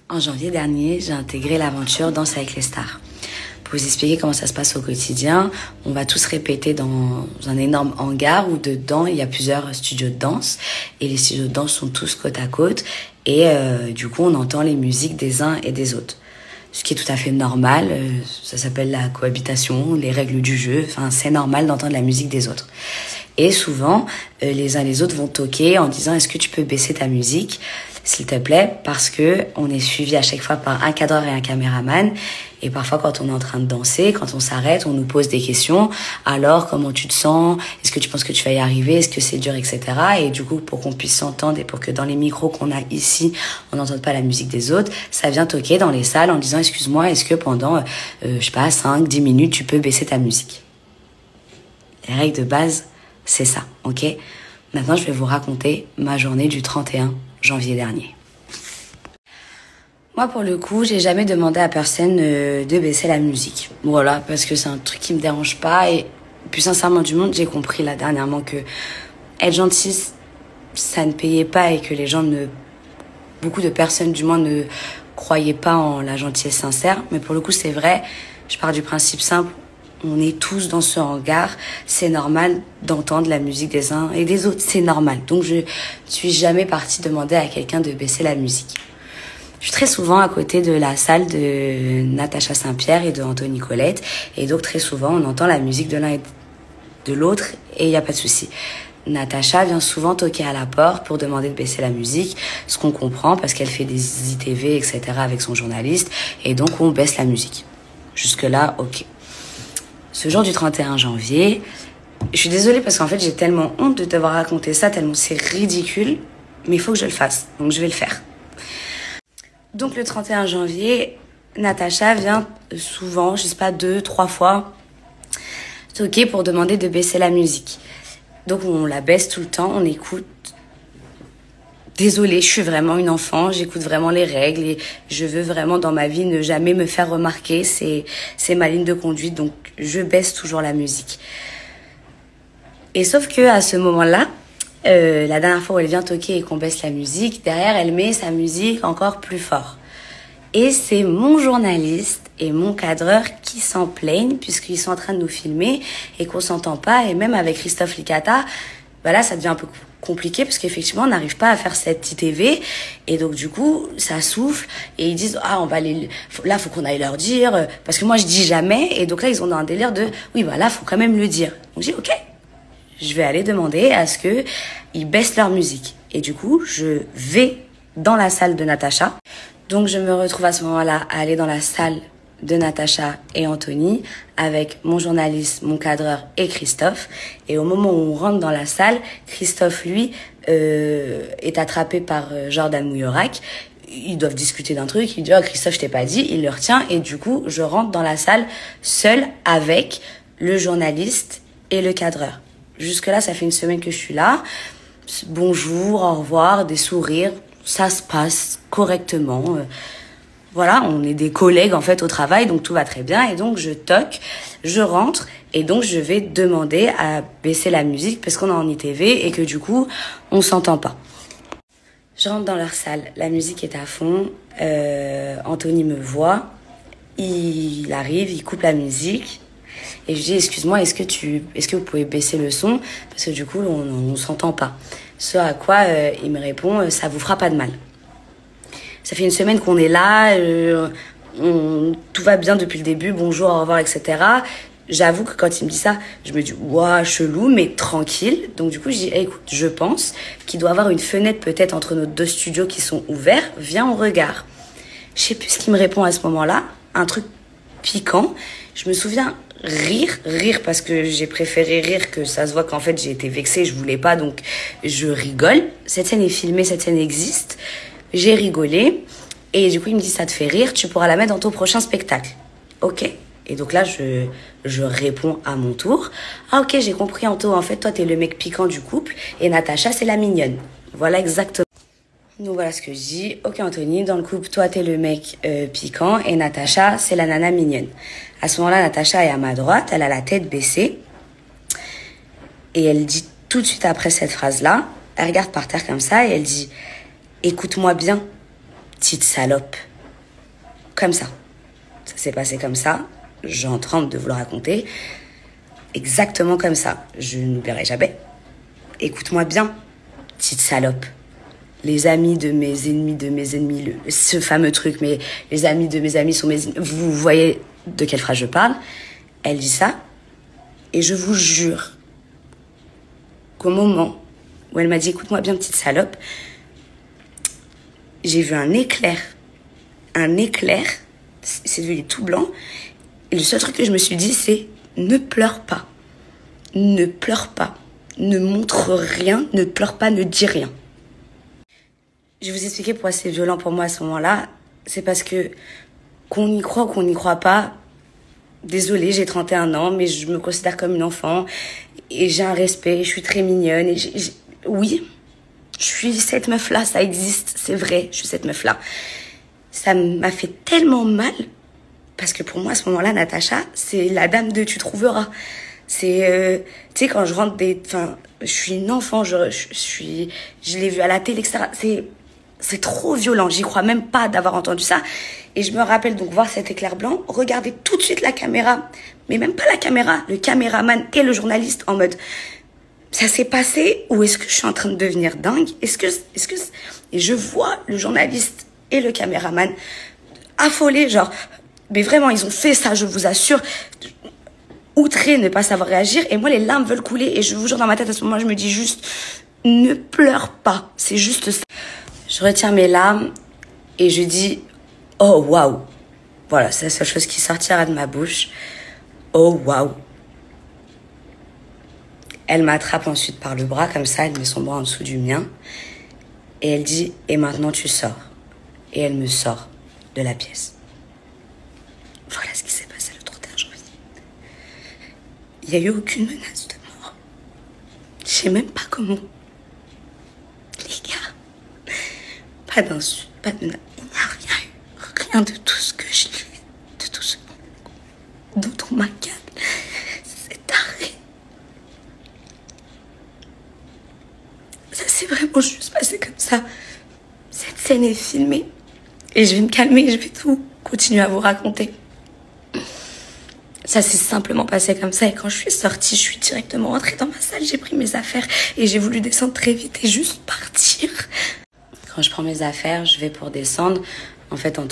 En janvier dernier, j'ai intégré l'aventure Danse avec les stars. Pour vous expliquer comment ça se passe au quotidien, on va tous répéter dans un énorme hangar où dedans, il y a plusieurs studios de danse. Et les studios de danse sont tous côte à côte. Et du coup, on entend les musiques des uns et des autres. Ce qui est tout à fait normal. Ça s'appelle la cohabitation, les règles du jeu. Enfin, c'est normal d'entendre la musique des autres. Et souvent, les uns et les autres vont toquer en disant « Est-ce que tu peux baisser ta musique ?» s'il te plaît, parce que on est suivi à chaque fois par un cadreur et un caméraman. Et parfois, quand on est en train de danser, quand on s'arrête, on nous pose des questions. Alors, comment tu te sens? Est-ce que tu penses que tu vas y arriver? Est-ce que c'est dur, etc. Et du coup, pour qu'on puisse s'entendre et pour que dans les micros qu'on a ici, on n'entende pas la musique des autres, ça vient toquer dans les salles en disant, excuse-moi, est-ce que pendant, je sais pas, 5, 10 minutes, tu peux baisser ta musique? Les règles de base, c'est ça, ok? Maintenant, je vais vous raconter ma journée du 31 janvier dernier. Moi, pour le coup, j'ai jamais demandé à personne de baisser la musique. Voilà, parce que c'est un truc qui me dérange pas. Et plus sincèrement du monde, j'ai compris là dernièrement que être gentil, ça ne payait pas et que les gens beaucoup de personnes du moins ne croyaient pas en la gentillesse sincère. Mais pour le coup, c'est vrai. Je pars du principe simple. On est tous dans ce hangar. C'est normal d'entendre la musique des uns et des autres. C'est normal. Donc, je suis jamais partie demander à quelqu'un de baisser la musique. Je suis très souvent à côté de la salle de Natacha Saint-Pierre et de Anthony Colette. Et donc, très souvent, on entend la musique de l'un et de l'autre et il n'y a pas de souci. Natacha vient souvent toquer à la porte pour demander de baisser la musique, ce qu'on comprend parce qu'elle fait des ITV, etc. avec son journaliste. Et donc, on baisse la musique. Jusque-là, ok. Ce jour du 31 janvier, je suis désolée parce qu'en fait, j'ai tellement honte de devoir raconter ça, tellement c'est ridicule, mais il faut que je le fasse, donc je vais le faire. Donc le 31 janvier, Natacha vient souvent, je sais pas, 2, 3 fois, toquer pour demander de baisser la musique. Donc on la baisse tout le temps, on écoute. Désolée, je suis vraiment une enfant, j'écoute vraiment les règles et je veux vraiment dans ma vie ne jamais me faire remarquer, c'est ma ligne de conduite, donc je baisse toujours la musique. Et sauf que à ce moment-là, la dernière fois où elle vient toquer et qu'on baisse la musique, derrière elle met sa musique encore plus fort. Et c'est mon journaliste et mon cadreur qui s'en plaignent puisqu'ils sont en train de nous filmer et qu'on s'entend pas. Et même avec Christophe Licata, là ça devient un peu compliqué parce qu'effectivement on n'arrive pas à faire cette ITV et donc du coup ça souffle et ils disent on va là faut qu'on aille leur dire parce que moi je dis jamais et donc là ils ont un délire de oui là faut quand même le dire. Donc je dis ok, je vais aller demander à ce que ils baissent leur musique et du coup je vais dans la salle de Natacha. Donc je me retrouve à ce moment-là à aller dans la salle de Natacha et Anthony avec mon journaliste, mon cadreur et Christophe. Et au moment où on rentre dans la salle, Christophe, lui, est attrapé par Jordan Mouyorak. Ils doivent discuter d'un truc. Il dit « Oh, Christophe, je t'ai pas dit ». Il le retient. Et du coup, je rentre dans la salle seule avec le journaliste et le cadreur. Jusque-là, ça fait une semaine que je suis là. Bonjour, au revoir, des sourires. Ça se passe correctement. Voilà, on est des collègues en fait au travail, donc tout va très bien. Et donc je toque, je rentre et donc je vais demander à baisser la musique parce qu'on est en ITV et que du coup on s'entend pas. Je rentre dans leur salle, la musique est à fond. Anthony me voit, il arrive, il coupe la musique et je dis excuse-moi, est-ce que vous pouvez baisser le son parce que du coup on s'entend pas. Ce à quoi il me répond ça vous fera pas de mal. Ça fait une semaine qu'on est là, tout va bien depuis le début, bonjour, au revoir, etc. J'avoue que quand il me dit ça, je me dis, ouah, chelou, mais tranquille. Donc du coup, je dis, écoute, je pense qu'il doit y avoir une fenêtre peut-être entre nos 2 studios qui sont ouverts, viens, on regarde. Je sais plus ce qu'il me répond à ce moment-là, un truc piquant. Je me souviens rire parce que j'ai préféré rire que ça se voit qu'en fait j'ai été vexée, je voulais pas, donc je rigole. Cette scène est filmée, cette scène existe. J'ai rigolé et du coup il me dit ça te fait rire, tu pourras la mettre dans ton prochain spectacle. Ok. Et donc là je réponds à mon tour. Ah ok, j'ai compris Anto, en fait toi t'es le mec piquant du couple et Natacha c'est la mignonne. Voilà exactement. Donc voilà ce que je dis. Ok Anthony, dans le couple toi t'es le mec piquant et Natacha c'est la nana mignonne. À ce moment-là Natacha est à ma droite, elle a la tête baissée et elle dit tout de suite après cette phrase-là, elle regarde par terre comme ça et elle dit écoute-moi bien, petite salope. comme ça. Ça s'est passé comme ça. J'en tremble de vous le raconter. Exactement comme ça. Je n'oublierai jamais. Écoute-moi bien, petite salope. Les amis de mes ennemis, ce fameux truc, mais les amis de mes amis sont mes ennemis. Vous voyez de quelle phrase je parle? Elle dit ça. Et je vous jure qu'au moment où elle m'a dit « Écoute-moi bien, petite salope », j'ai vu un éclair. Un éclair. C'est devenu tout blanc. Et le seul truc que je me suis dit, c'est « Ne pleure pas. Ne pleure pas. Ne montre rien. Ne pleure pas. Ne dis rien. » Je vais vous expliquer pourquoi c'est violent pour moi à ce moment-là. C'est parce que, qu'on y croit ou qu'on n'y croit pas, désolée, j'ai 31 ans, mais je me considère comme une enfant. Et j'ai un respect, je suis très mignonne. Et oui, je suis cette meuf-là, ça existe, c'est vrai, je suis cette meuf-là. Ça m'a fait tellement mal, parce que pour moi, à ce moment-là, Natacha, c'est la dame de tu trouveras. C'est, tu sais, quand je rentre enfin, je suis une enfant, je l'ai vu à la télé, etc. C'est trop violent, j'y crois même pas d'avoir entendu ça. Et je me rappelle donc voir cet éclair blanc, regarder tout de suite la caméra, mais même pas la caméra, le caméraman et le journaliste en mode, ça s'est passé ou est-ce que je suis en train de devenir dingue? Et je vois le journaliste et le caméraman affolés, genre, mais vraiment, ils ont fait ça, je vous assure, outrés, ne pas savoir réagir. Et moi, les larmes veulent couler. Et je vous jure, dans ma tête, à ce moment, je me dis juste, ne pleure pas. C'est juste ça. Je retiens mes larmes et je dis, oh waouh. Voilà, c'est la seule chose qui sortira de ma bouche. Oh waouh. Elle m'attrape ensuite par le bras, comme ça, elle met son bras en dessous du mien. Et elle dit, et maintenant tu sors. Et elle me sort de la pièce. Voilà ce qui s'est passé le 31 janvier. Il n'y a eu aucune menace de mort. Je sais même pas comment. Les gars, pas d'insulte, pas de menace. Il n'y a rien eu. Rien de tout ce que je lis, de tout ce dont on m'accable. C'est arrêt. Ça s'est vraiment juste passé comme ça. Cette scène est filmée. Et je vais me calmer, je vais tout continuer à vous raconter. Ça s'est simplement passé comme ça. Et quand je suis sortie, je suis directement rentrée dans ma salle. J'ai pris mes affaires et j'ai voulu descendre très vite et juste partir. Quand je prends mes affaires, je vais pour descendre. En fait, quand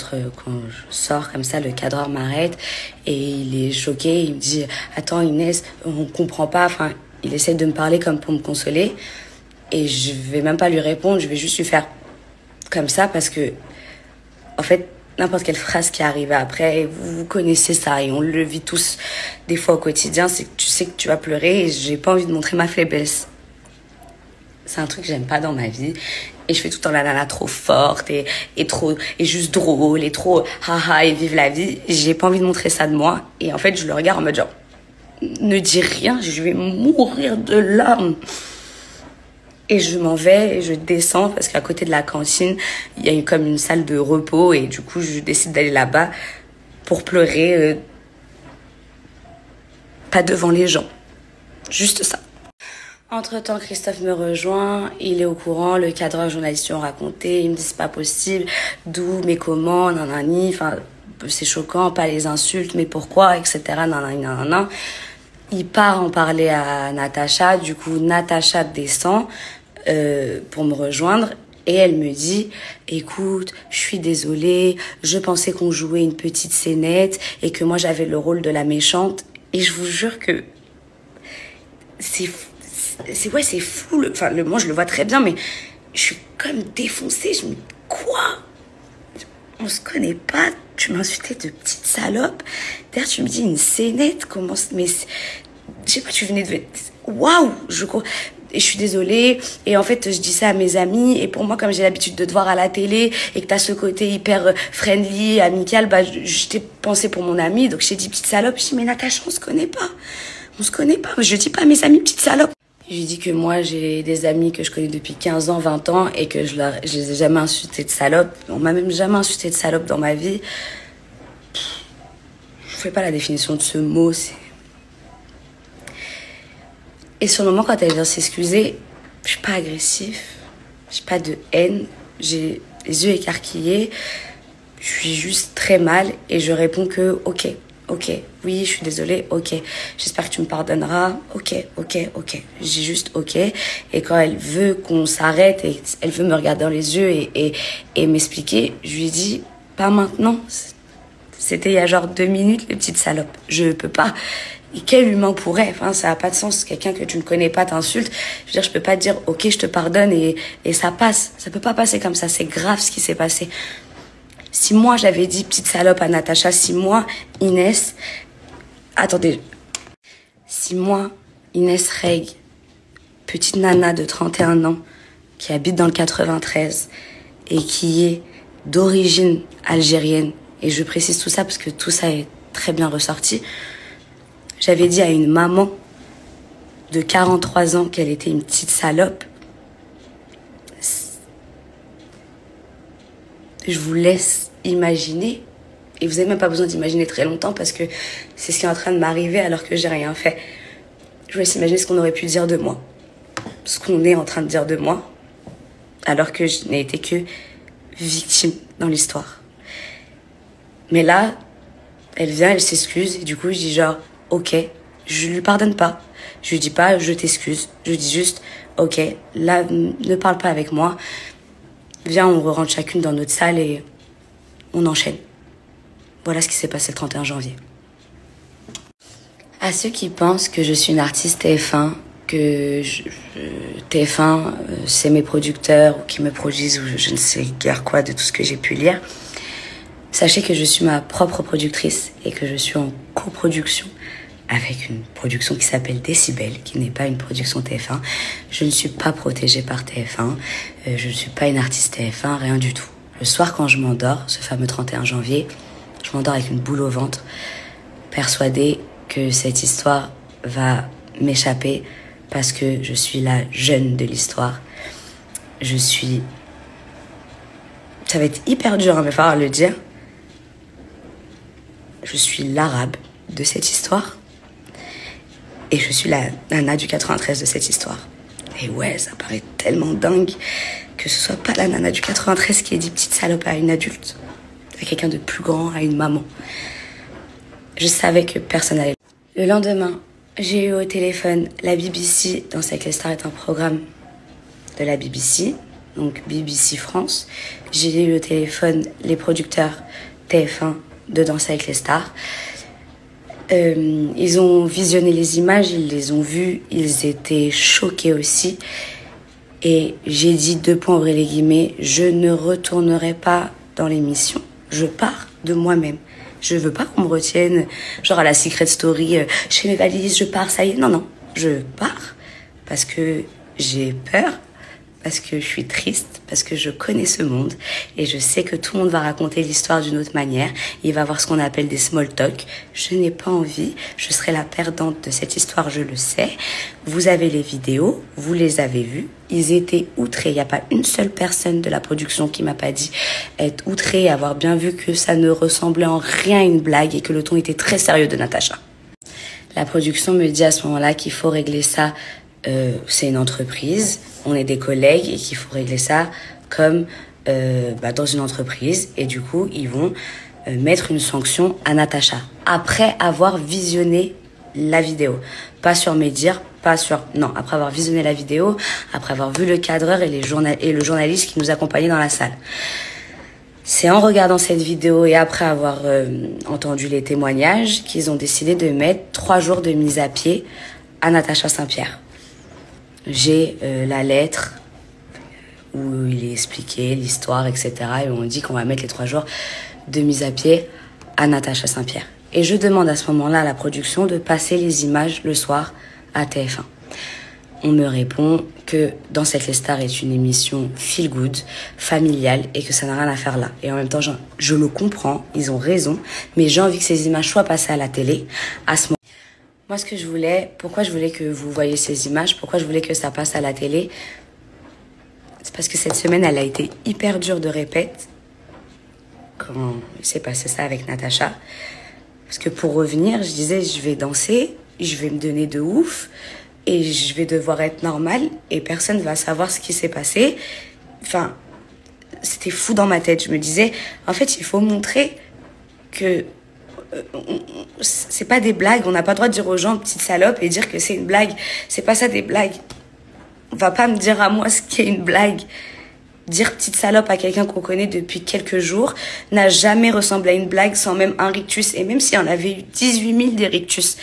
je sors comme ça, le cadreur m'arrête et il est choqué. Il me dit « Attends Inès, on comprend pas. » Enfin, il essaie de me parler comme pour me consoler. Et je vais même pas lui répondre. Je vais juste lui faire comme ça parce que, en fait, n'importe quelle phrase qui arrive après, vous connaissez ça et on le vit tous des fois au quotidien, c'est que tu sais que tu vas pleurer et j'ai pas envie de montrer ma faiblesse. C'est un truc que j'aime pas dans ma vie et je fais tout le temps la nana trop forte et juste drôle et trop haha et vive la vie. J'ai pas envie de montrer ça de moi et en fait je le regarde en mode genre ne dis rien, je vais mourir de larmes. Et je m'en vais et je descends parce qu'à côté de la cantine, il y a comme une salle de repos et du coup, je décide d'aller là-bas pour pleurer, pas devant les gens. Juste ça. Entre-temps, Christophe me rejoint, il est au courant, le cadreur journaliste lui a raconté, il me dit c'est pas possible, d'où, mais comment, nanani, enfin, c'est choquant, pas les insultes, mais pourquoi, etc., nanani, nanana. Il part en parler à Natacha, du coup Natacha descend pour me rejoindre et elle me dit « Écoute, je suis désolée, je pensais qu'on jouait une petite scénette et que moi j'avais le rôle de la méchante. » Et je vous jure que c'est fou, moi je le vois très bien, mais je suis comme défoncée, je me dis « Quoi ? On se connaît pas, tu m'insultais de petite salope. D'ailleurs, tu me dis une scénette, comment... Mais je sais pas, tu venais de... Waouh, et je suis désolée. Et en fait, je dis ça à mes amis. Et pour moi, comme j'ai l'habitude de te voir à la télé et que t'as ce côté hyper friendly, amical, bah, je t'ai pensé pour mon amie. Donc, j'ai dit petite salope. Je dis, mais Natacha, on se connaît pas. On se connaît pas. Je dis pas à mes amis petite salope. Je lui dis que moi, j'ai des amis que je connais depuis 15 ans, 20 ans et que je les ai jamais insultés de salope. On m'a même jamais insulté de salope dans ma vie. Je fais pas la définition de ce mot. Et sur le moment, quand elle vient s'excuser, je suis pas agressive. J'ai pas de haine. J'ai les yeux écarquillés. je suis juste très mal et je réponds que ok, oui, je suis désolée, ok, j'espère que tu me pardonneras, ok. J'ai juste ok. Et quand elle veut qu'on s'arrête et elle veut me regarder dans les yeux et m'expliquer, je lui dis, pas maintenant. C'était il y a genre 2 minutes, les petites salopes. Je peux pas. Et quel humain pourrait? Enfin, ça a pas de sens. Quelqu'un que tu ne connais pas t'insulte. Je veux dire, je peux pas te dire, ok, je te pardonne et ça passe. Ça peut pas passer comme ça. C'est grave ce qui s'est passé. Si moi, j'avais dit petite salope à Natacha, si moi, Inès, attendez. Si moi, Inès Reg, petite nana de 31 ans, qui habite dans le 93 et qui est d'origine algérienne, et je précise tout ça parce que tout ça est très bien ressorti, j'avais dit à une maman de 43 ans qu'elle était une petite salope. Je vous laisse imaginer, et vous n'avez même pas besoin d'imaginer très longtemps parce que c'est ce qui est en train de m'arriver alors que j'ai rien fait. Je vous laisse imaginer ce qu'on aurait pu dire de moi, ce qu'on est en train de dire de moi, alors que je n'ai été que victime dans l'histoire. Mais là, elle vient, elle s'excuse, et du coup, je dis genre, ok, je lui pardonne pas. Je lui dis pas, je t'excuse. Je dis juste, ok, là, ne parle pas avec moi. Viens, on rentre chacune dans notre salle et on enchaîne. Voilà ce qui s'est passé le 31 janvier. À ceux qui pensent que je suis une artiste TF1, que TF1, c'est mes producteurs, ou qui me produisent, ou je ne sais guère quoi de tout ce que j'ai pu lire, sachez que je suis ma propre productrice et que je suis en coproduction avec une production qui s'appelle Décibel, qui n'est pas une production TF1. Je ne suis pas protégée par TF1, je ne suis pas une artiste TF1, rien du tout. Le soir quand je m'endors, ce fameux 31 janvier, je m'endors avec une boule au ventre, persuadée que cette histoire va m'échapper parce que je suis la jeune de l'histoire. Ça va être hyper dur, hein, mais il va falloir le dire. Je suis l'arabe de cette histoire. Et je suis la nana du 93 de cette histoire. Et ouais, ça paraît tellement dingue que ce soit pas la nana du 93 qui ait dit petite salope à une adulte, à quelqu'un de plus grand, à une maman. Je savais que personne n'allait. Le lendemain, j'ai eu au téléphone la BBC. Danse avec les stars est un programme de la BBC, donc BBC France. J'ai eu au téléphone les producteurs TF1 de Danse avec les stars. Ils ont visionné les images, ils les ont vues, ils étaient choqués aussi. Et j'ai dit, 2 points ouvrez les guillemets, je ne retournerai pas dans l'émission. Je pars de moi-même. Je veux pas qu'on me retienne, genre à la Secret Story, je fais mes valises, je pars, ça y est. Non, je pars parce que j'ai peur, parce que je suis triste, parce que je connais ce monde et je sais que tout le monde va raconter l'histoire d'une autre manière. Il va y avoir ce qu'on appelle des small talk. Je n'ai pas envie, je serai la perdante de cette histoire, je le sais. Vous avez les vidéos, vous les avez vues. Ils étaient outrés. Il n'y a pas une seule personne de la production qui m'a pas dit être outrée, avoir bien vu que ça ne ressemblait en rien à une blague et que le ton était très sérieux de Natacha. La production me dit à ce moment-là qu'il faut régler ça. C'est une entreprise, on est des collègues et qu'il faut régler ça comme dans une entreprise. Et du coup, ils vont mettre une sanction à Natacha après avoir visionné la vidéo. Pas sur mes dires, non, après avoir visionné la vidéo, après avoir vu le cadreur et le journaliste qui nous accompagnait dans la salle. C'est en regardant cette vidéo et après avoir entendu les témoignages qu'ils ont décidé de mettre 3 jours de mise à pied à Natacha Saint-Pierre. J'ai la lettre où il est expliqué l'histoire, etc. Et on dit qu'on va mettre les 3 jours de mise à pied à Natacha Saint-Pierre. Et je demande à ce moment-là à la production de passer les images le soir à TF1. On me répond que Danse avec les stars est une émission feel good, familiale et que ça n'a rien à faire là. Et en même temps, je le comprends, ils ont raison, mais j'ai envie que ces images soient passées à la télé à ce moment. Moi, ce que je voulais, pourquoi je voulais que vous voyez ces images, pourquoi je voulais que ça passe à la télé, c'est parce que cette semaine, elle a été hyper dure de répète quand il s'est passé ça avec Natacha. Parce que pour revenir, je disais, je vais danser, je vais me donner de ouf et je vais devoir être normale et personne va savoir ce qui s'est passé. Enfin, c'était fou dans ma tête. Je me disais, en fait, il faut montrer que c'est pas des blagues. On n'a pas le droit de dire aux gens petite salope et dire que c'est une blague. C'est pas ça des blagues. On va pas me dire à moi ce qu'est une blague. Dire petite salope à quelqu'un qu'on connaît depuis quelques jours n'a jamais ressemblé à une blague sans même un rictus. Et même s'il y en avait eu 18 000 des rictus,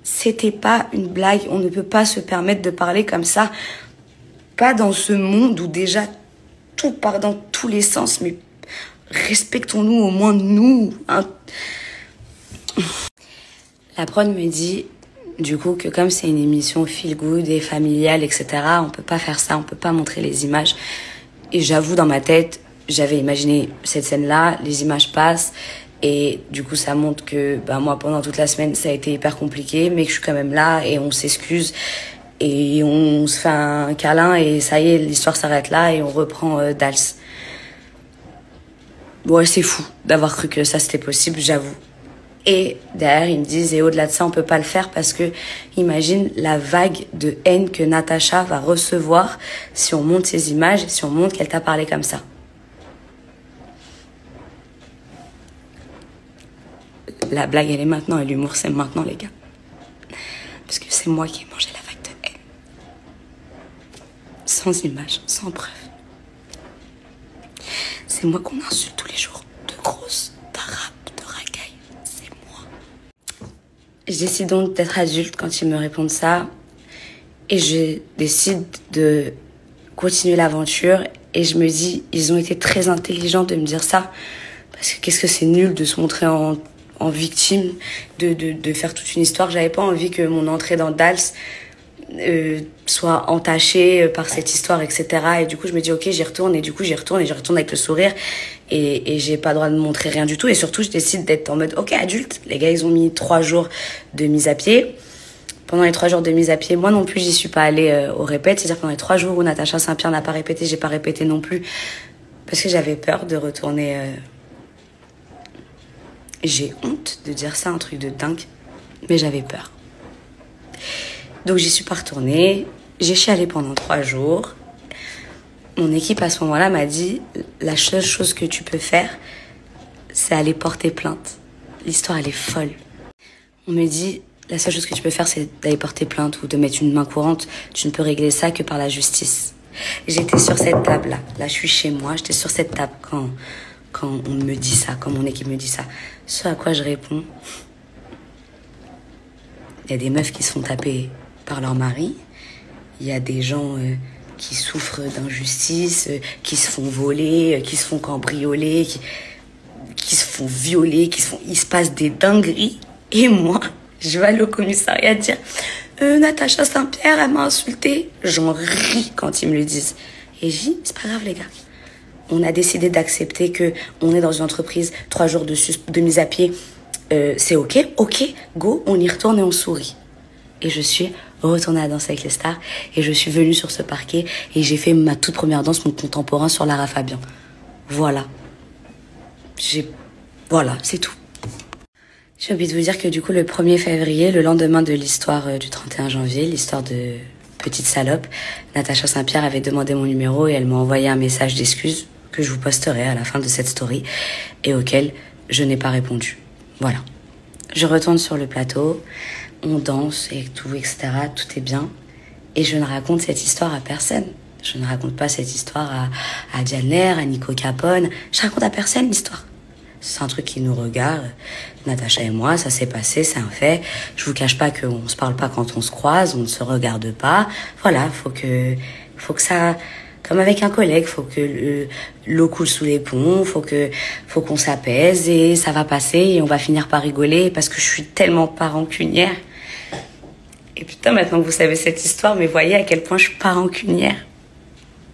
c'était pas une blague. On ne peut pas se permettre de parler comme ça. Pas dans ce monde où déjà tout part dans tous les sens. Mais respectons-nous au moins nous. Hein. La prod me dit, du coup, que comme c'est une émission feel good et familiale, etc., on peut pas faire ça, on peut pas montrer les images. Et j'avoue, dans ma tête, j'avais imaginé cette scène-là, les images passent, et du coup, ça montre que moi, pendant toute la semaine, ça a été hyper compliqué, mais que je suis quand même là, et on s'excuse, et on se fait un câlin, et ça y est, l'histoire s'arrête là, et on reprend Dals. Ouais, c'est fou d'avoir cru que ça, c'était possible, j'avoue. Et derrière, ils me disent, et au-delà de ça, on peut pas le faire parce que, imagine la vague de haine que Natacha va recevoir si on monte ces images, si on montre qu'elle t'a parlé comme ça. La blague, elle est maintenant, et l'humour, c'est maintenant, les gars. Parce que c'est moi qui ai mangé la vague de haine. Sans images, sans preuves. C'est moi qu'on insulte tous les jours. De grosses, d'arabes. Je décide donc d'être adulte quand ils me répondent ça. Et je décide de continuer l'aventure. Et je me dis, ils ont été très intelligents de me dire ça. Parce que qu'est-ce que c'est nul de se montrer en victime, de faire toute une histoire. J'avais pas envie que mon entrée dans Dals soit entachée par cette histoire, etc. Et du coup, je me dis, ok, j'y retourne. Et du coup, j'y retourne avec le sourire. Et j'ai pas le droit de montrer rien du tout. Et surtout, je décide d'être en mode, ok, adulte. Les gars, ils ont mis 3 jours de mise à pied. Pendant les 3 jours de mise à pied, moi non plus, j'y suis pas allée au répète. C'est-à-dire pendant les 3 jours où Natacha Saint-Pierre n'a pas répété, j'ai pas répété non plus. Parce que j'avais peur de retourner... J'ai honte de dire ça, un truc de dingue. Mais j'avais peur. Donc j'y suis pas retournée. J'ai chialé pendant 3 jours. Mon équipe à ce moment-là m'a dit, la seule chose que tu peux faire, c'est aller porter plainte. L'histoire, elle est folle. On me dit, la seule chose que tu peux faire, c'est d'aller porter plainte ou de mettre une main courante. Tu ne peux régler ça que par la justice. J'étais sur cette table-là. Là, je suis chez moi. J'étais sur cette table quand on me dit ça, quand mon équipe me dit ça. Ce à quoi je réponds, il y a des meufs qui se font taper par leur mari. Il y a des gens... qui souffrent d'injustice, qui se font voler, qui se font cambrioler, qui se font violer, il se passe des dingueries. Et moi, je vais aller au commissariat dire Natacha Saint-Pierre, elle m'a insultée. J'en ris quand ils me le disent. Et je dis, c'est pas grave les gars. On a décidé d'accepter que on est dans une entreprise, 3 jours de mise à pied. C'est ok, go, on y retourne et on sourit. Et je suis retournée à Danser avec les stars. Et je suis venue sur ce parquet. Et j'ai fait ma toute première danse, mon contemporain sur Lara Fabian. Voilà. Voilà, c'est tout. J'ai oublié de vous dire que du coup, le 1er février, le lendemain de l'histoire du 31 janvier, l'histoire de Petite Salope, Natacha Saint-Pierre avait demandé mon numéro et elle m'a envoyé un message d'excuse que je vous posterai à la fin de cette story et auquel je n'ai pas répondu. Voilà. Je retourne sur le plateau. On danse et tout, etc. Tout est bien. Et je ne raconte cette histoire à personne. Je ne raconte pas cette histoire à Dianer, à Nico Capone. Je raconte à personne l'histoire. C'est un truc qui nous regarde. Natacha et moi, ça s'est passé, c'est un fait. Je vous cache pas qu'on se parle pas quand on se croise, on ne se regarde pas. Voilà, faut que ça... Comme avec un collègue, faut que l'eau coule sous les ponts, faut qu'on s'apaise et ça va passer et on va finir par rigoler parce que je suis tellement pas rancunière. Et putain, maintenant que vous savez cette histoire, mais voyez à quel point je suis pas rancunière.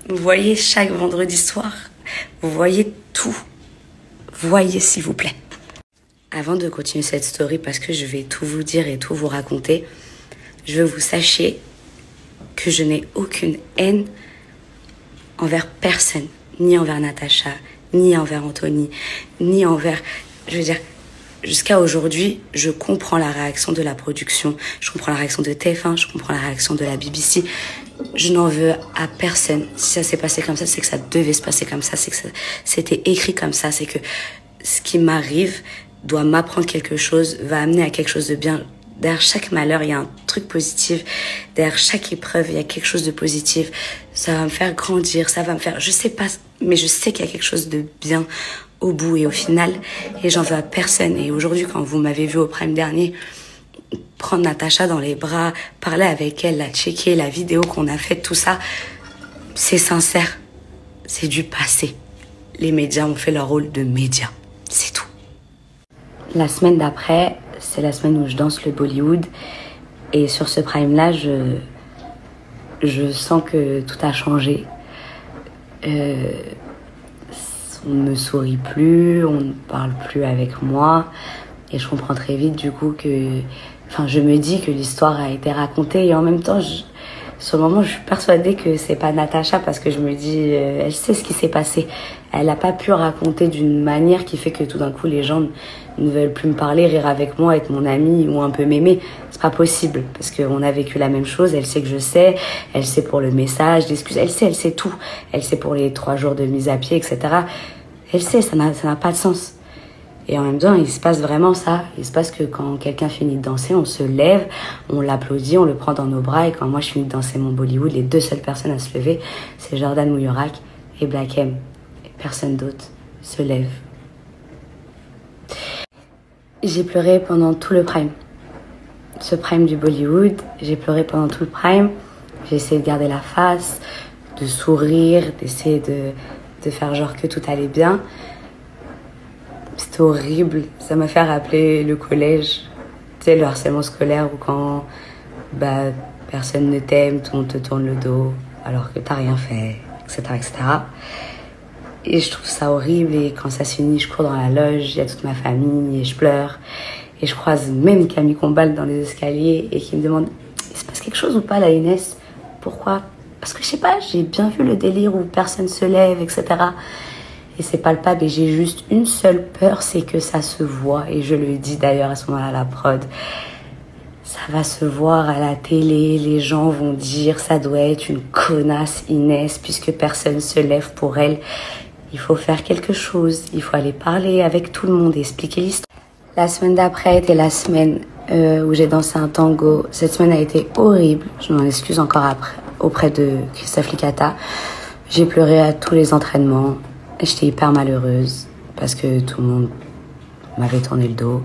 Vous voyez chaque vendredi soir. Vous voyez tout. Voyez, s'il vous plaît. Avant de continuer cette story, parce que je vais tout vous dire et tout vous raconter, je veux que vous sachiez que je n'ai aucune haine envers personne. Ni envers Natacha, ni envers Anthony, ni envers... Je veux dire... Jusqu'à aujourd'hui, je comprends la réaction de la production, je comprends la réaction de TF1, je comprends la réaction de la BBC. je n'en veux à personne. Si ça s'est passé comme ça, c'est que ça devait se passer comme ça, c'est que c'était écrit comme ça, c'est que ce qui m'arrive doit m'apprendre quelque chose, va amener à quelque chose de bien. Derrière chaque malheur, il y a un truc positif. Derrière chaque épreuve, il y a quelque chose de positif. Ça va me faire grandir, ça va me faire... Je sais pas, mais je sais qu'il y a quelque chose de bien au bout et au final. Et j'en veux à personne. Et aujourd'hui, quand vous m'avez vu au Prime dernier, prendre Natacha dans les bras, parler avec elle, la checker, la vidéo qu'on a faite, tout ça, c'est sincère. C'est du passé. Les médias ont fait leur rôle de médias. C'est tout. La semaine d'après, c'est la semaine où je danse le Bollywood. Et sur ce Prime-là, je sens que tout a changé. On ne me sourit plus, on ne parle plus avec moi. Et je comprends très vite du coup que... Enfin, je me dis que l'histoire a été racontée. Et en même temps, sur le moment, je suis persuadée que c'est pas Natacha parce que je me dis, elle sait ce qui s'est passé. Elle n'a pas pu raconter d'une manière qui fait que tout d'un coup, les gens ne veulent plus me parler, rire avec moi, être mon amie ou un peu m'aimer. C'est pas possible parce qu'on a vécu la même chose. Elle sait que je sais. Elle sait pour le message, l'excuse. Elle sait tout. Elle sait pour les 3 jours de mise à pied, etc. Elle sait, ça n'a pas de sens. Et en même temps, il se passe vraiment ça. Il se passe que quand quelqu'un finit de danser, on se lève, on l'applaudit, on le prend dans nos bras. Et quand moi, je finis de danser mon Bollywood, les 2 seules personnes à se lever, c'est Jordan Mouyorak et Black M. Et personne d'autre se lève. J'ai pleuré pendant tout le Prime. Ce Prime du Bollywood, j'ai pleuré pendant tout le Prime. J'ai essayé de garder la face, de sourire, d'essayer de faire genre que tout allait bien. C'était horrible. Ça m'a fait rappeler le collège. Tu sais, le harcèlement scolaire où quand personne ne t'aime, tout le monde te tourne le dos alors que t'as rien fait, etc., etc. Et je trouve ça horrible. Et quand ça se finit, je cours dans la loge, il y a toute ma famille et je pleure. Et je croise même Camille Combal dans les escaliers et qui me demande « Il se passe quelque chose ou pas, la Inès ?» Pourquoi? Parce que je sais pas, j'ai bien vu le délire où personne se lève, etc. Et c'est palpable et j'ai juste une seule peur, c'est que ça se voit. Et je le dis d'ailleurs à ce moment-là à la prod. Ça va se voir à la télé, les gens vont dire ça doit être une connasse Inès puisque personne se lève pour elle. Il faut faire quelque chose, il faut aller parler avec tout le monde et expliquer l'histoire. La semaine d'après était la semaine où j'ai dansé un tango. Cette semaine a été horrible, je m'en excuse encore après, auprès de Christophe Licata. J'ai pleuré à tous les entraînements. J'étais hyper malheureuse parce que tout le monde m'avait tourné le dos.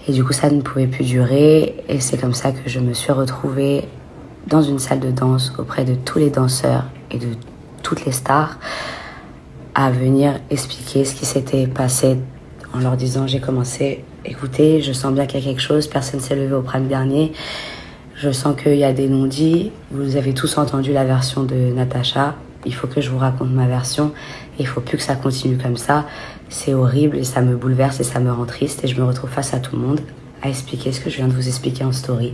Et du coup, ça ne pouvait plus durer. Et c'est comme ça que je me suis retrouvée dans une salle de danse auprès de tous les danseurs et de toutes les stars à venir expliquer ce qui s'était passé en leur disant, j'ai commencé, écoutez, je sens bien qu'il y a quelque chose, personne ne s'est levé au Prime dernier. Je sens qu'il y a des non-dits. Vous avez tous entendu la version de Natacha. Il faut que je vous raconte ma version. Il faut plus que ça continue comme ça. C'est horrible et ça me bouleverse et ça me rend triste. Et je me retrouve face à tout le monde à expliquer ce que je viens de vous expliquer en story.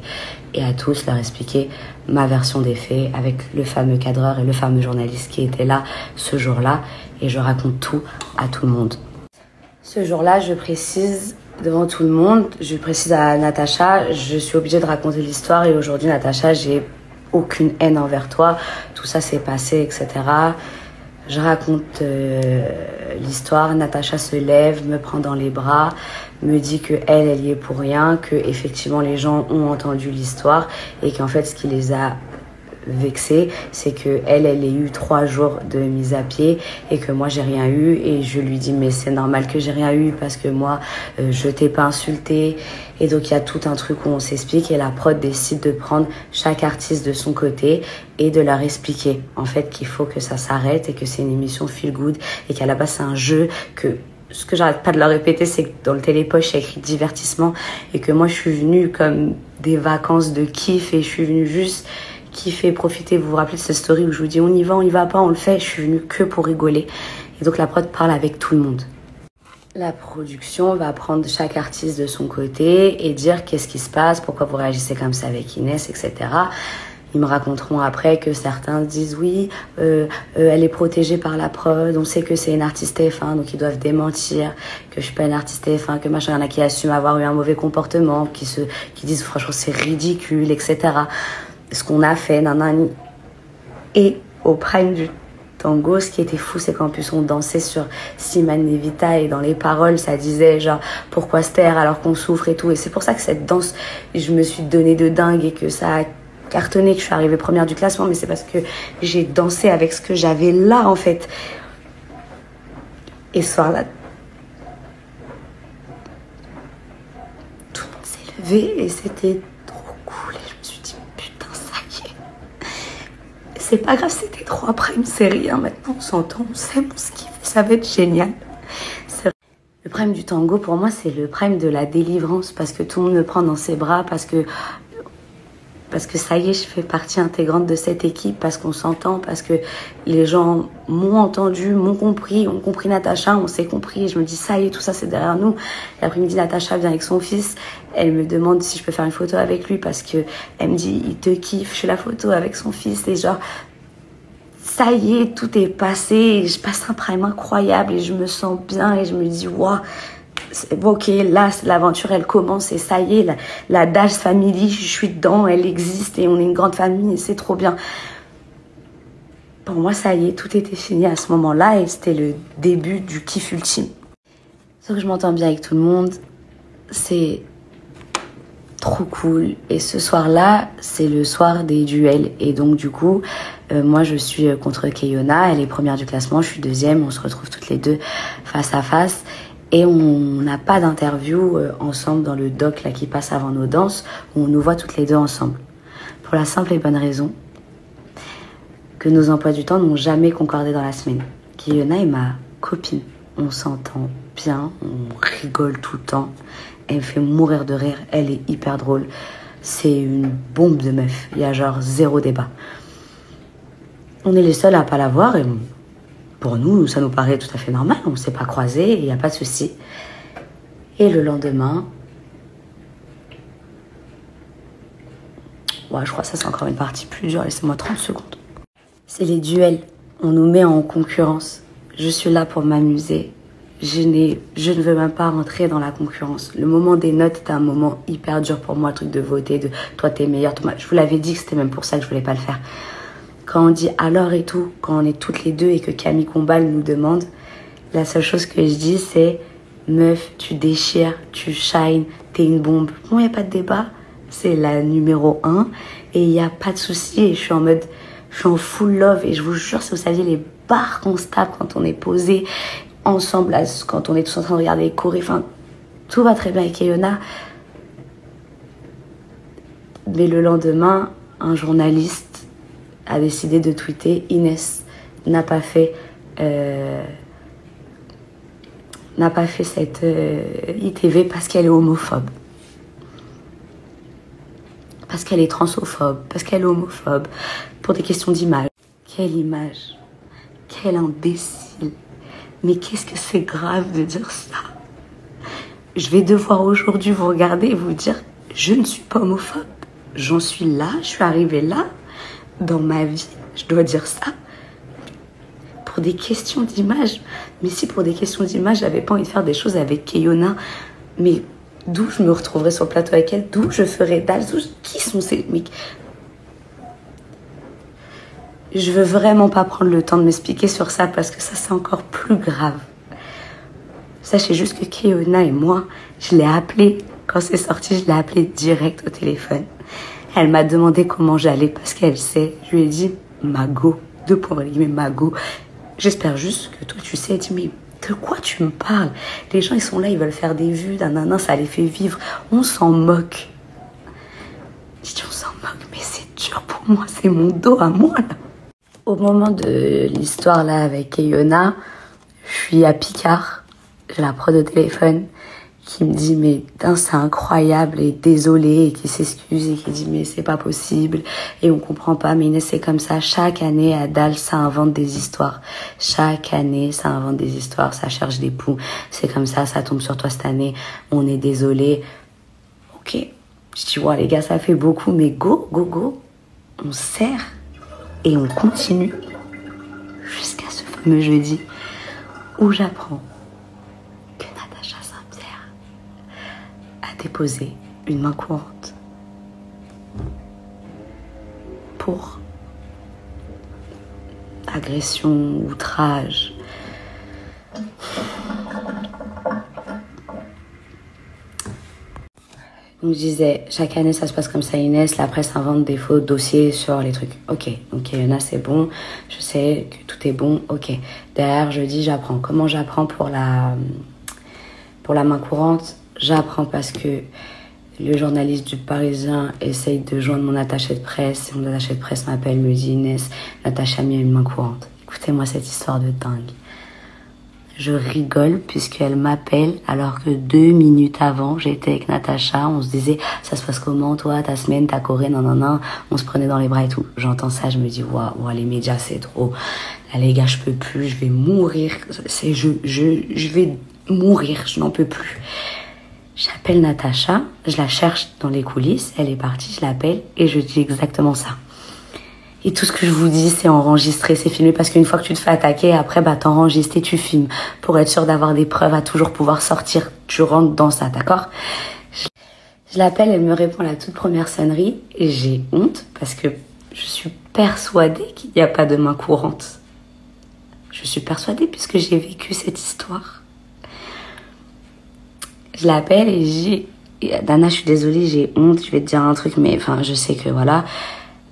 Et à tous leur expliquer ma version des faits avec le fameux cadreur et le fameux journaliste qui était là ce jour-là. Et je raconte tout à tout le monde. Ce jour-là, je précise devant tout le monde, je précise à Natacha, je suis obligée de raconter l'histoire. Et aujourd'hui, Natacha, j'ai aucune haine envers toi. Tout ça s'est passé, etc. Je raconte l'histoire. Natacha se lève, me prend dans les bras, me dit que elle y est pour rien, que effectivement les gens ont entendu l'histoire et qu'en fait ce qui les a vexés, c'est que elle ait eu 3 jours de mise à pied et que moi j'ai rien eu. Et je lui dis mais c'est normal que j'ai rien eu parce que moi je t'ai pas insulté. Et donc il y a tout un truc où on s'explique et la prod décide de prendre chaque artiste de son côté et de leur expliquer en fait qu'il faut que ça s'arrête et que c'est une émission feel good et qu'à la base c'est un jeu. Que ce que j'arrête pas de leur répéter, c'est que dans le télépoche il y a écrit divertissement et que moi je suis venue comme des vacances de kiff et je suis venue juste kiffer, profiter. Vous vous rappelez de cette story où je vous dis on y va pas, on le fait. Je suis venue que pour rigoler. Et donc la prod parle avec tout le monde. La production va prendre chaque artiste de son côté et dire qu'est-ce qui se passe, pourquoi vous réagissez comme ça avec Inès, etc. Ils me raconteront après que certains disent oui, elle est protégée par la prod, on sait que c'est une artiste TF1, donc ils doivent démentir que je suis pas une artiste TF1, que machin, il y en a qui assument avoir eu un mauvais comportement, qui disent franchement c'est ridicule, etc. Ce qu'on a fait, nanani. Et au prime du tango, ce qui était fou, c'est qu'en plus on dansait sur Simone Nevita et dans les paroles, ça disait genre pourquoi se taire alors qu'on souffre et tout. Et c'est pour ça que cette danse, je me suis donnée de dingue et que ça a cartonné, que je suis arrivée première du classement. Mais c'est parce que j'ai dansé avec ce que j'avais là en fait. Et ce soir-là, tout le monde s'est levé et c'était trop cool. Et je me suis dit putain, ça y est. C'est pas grave, c'était 3 primes, c'est rien. Maintenant, on s'entend, on s'aime, on se kiffe, ça va être génial. Le prime du tango, pour moi, c'est le prime de la délivrance parce que tout le monde me prend dans ses bras, parce que ça y est, je fais partie intégrante de cette équipe, parce qu'on s'entend, parce que les gens m'ont entendu, m'ont compris, ont compris Natacha, on s'est compris. Je me dis, ça y est, tout ça, c'est derrière nous. L'après-midi, Natacha vient avec son fils. Elle me demande si je peux faire une photo avec lui parce que elle me dit, il te kiffe. Je fais la photo avec son fils et genre, ça y est, tout est passé. Je passe un prime incroyable et je me sens bien et je me dis, waouh. Ok, là, l'aventure, elle commence et ça y est, la Dash Family, je suis dedans, elle existe et on est une grande famille et c'est trop bien. Pour moi, ça y est, tout était fini à ce moment-là et c'était le début du kiff ultime. Sauf que je m'entends bien avec tout le monde, c'est trop cool. Et ce soir-là, c'est le soir des duels. Et donc, du coup, moi, je suis contre Keyona, elle est première du classement, je suis deuxième, on se retrouve toutes les deux face à face. Et on n'a pas d'interview ensemble dans le doc là, qui passe avant nos danses, où on nous voit toutes les deux ensemble. Pour la simple et bonne raison que nos emplois du temps n'ont jamais concordé dans la semaine. Keyona est ma copine. On s'entend bien, on rigole tout le temps. Elle me fait mourir de rire, elle est hyper drôle. C'est une bombe de meuf, il y a genre 0 débat. On est les seuls à pas la voir et pour nous, ça nous paraît tout à fait normal. On ne s'est pas croisés, il n'y a pas de souci. Et le lendemain, ouais, je crois que ça c'est encore une partie plus dure. Laissez-moi 30 secondes. C'est les duels. On nous met en concurrence. Je suis là pour m'amuser. Je ne veux même pas rentrer dans la concurrence. Le moment des notes était un moment hyper dur pour moi, le truc de voter, de toi t'es meilleur. Je vous l'avais dit que c'était même pour ça que je voulais pas le faire. Quand on dit alors et tout, quand on est toutes les deux et que Camille Combal nous demande, la seule chose que je dis c'est meuf, tu déchires, tu shines, t'es une bombe. Bon, il n'y a pas de débat, c'est la numéro 1 et il n'y a pas de souci. Et je suis en mode, je suis en full love et je vous jure, si vous saviez les barres qu'on se tape quand on est posé ensemble, là, quand on est tous en train de regarder les chorés, enfin, tout va très bien avec Keyona. Mais le lendemain, un journaliste a décidé de tweeter Inès n'a pas fait cette ITV parce qu'elle est homophobe, parce qu'elle est transphobe, parce qu'elle est homophobe, pour des questions d'image. Quelle image, quel imbécile. Mais qu'est-ce que c'est grave de dire ça? Je vais devoir aujourd'hui vous regarder et vous dire je ne suis pas homophobe, j'en suis là, je suis arrivée là dans ma vie, je dois dire ça pour des questions d'image. Mais si pour des questions d'image, j'avais pas envie de faire des choses avec Keyona, mais d'où je me retrouverais sur le plateau avec elle, d'où je ferais Dals, qui sont ces mecs? Je veux vraiment pas prendre le temps de m'expliquer sur ça parce que ça c'est encore plus grave. Sachez juste que Keyona et moi, je l'ai appelée quand c'est sorti, je l'ai appelée direct au téléphone. Elle m'a demandé comment j'allais parce qu'elle sait. Je lui ai dit, Mago, Mago. J'espère juste que toi tu sais. Elle dit, mais de quoi tu me parles? Les gens ils sont là, ils veulent faire des vues, nanana, ça les fait vivre. On s'en moque. Je dis, on s'en moque, mais c'est dur pour moi, c'est mon dos à moi là. Au moment de l'histoire là avec Keyona, je suis à Picard, j'ai la prod au téléphone qui me dit mais c'est incroyable et désolé et qui s'excuse et qui dit mais c'est pas possible et on comprend pas, mais Inès c'est comme ça, chaque année à Dals ça invente des histoires, chaque année ça invente des histoires, ça cherche des poux, c'est comme ça tombe sur toi cette année, on est désolé. Ok, je dis ouais les gars ça fait beaucoup mais go, on serre et on continue jusqu'à ce fameux jeudi où j'apprends que Natacha Saint-Pierre a déposé une main courante pour agression, outrage. On me disait, chaque année ça se passe comme ça Inès, la presse invente des faux dossiers sur les trucs. Ok, donc il y en a c'est bon, je sais que tout est bon, ok. Derrière je dis j'apprends. Comment j'apprends pour la main courante? J'apprends parce que le journaliste du Parisien essaye de joindre mon attaché de presse. Mon attaché de presse m'appelle, me dit Inès, Natacha a mis une main courante. Écoutez-moi cette histoire de dingue. Je rigole puisqu'elle m'appelle alors que 2 minutes avant, j'étais avec Natacha. On se disait, ça se passe comment toi, ta semaine, ta Corée, non. On se prenait dans les bras et tout. J'entends ça, je me dis, waouh, les médias, c'est trop. Là, les gars, je peux plus, je vais mourir. Je vais mourir, je n'en peux plus. J'appelle Natacha, je la cherche dans les coulisses, elle est partie, je l'appelle et je dis exactement ça. Et tout ce que je vous dis, c'est enregistré, c'est filmé, parce qu'une fois que tu te fais attaquer, après, t'enregistres et tu filmes pour être sûr d'avoir des preuves à toujours pouvoir sortir. Tu rentres dans ça, d'accord? Je l'appelle, elle me répond à la toute première sonnerie et j'ai honte parce que je suis persuadée qu'il n'y a pas de main courante. Je suis persuadée puisque j'ai vécu cette histoire. Je l'appelle et je dis, Dana, je suis désolée, j'ai honte, je vais te dire un truc, mais enfin, je sais que voilà.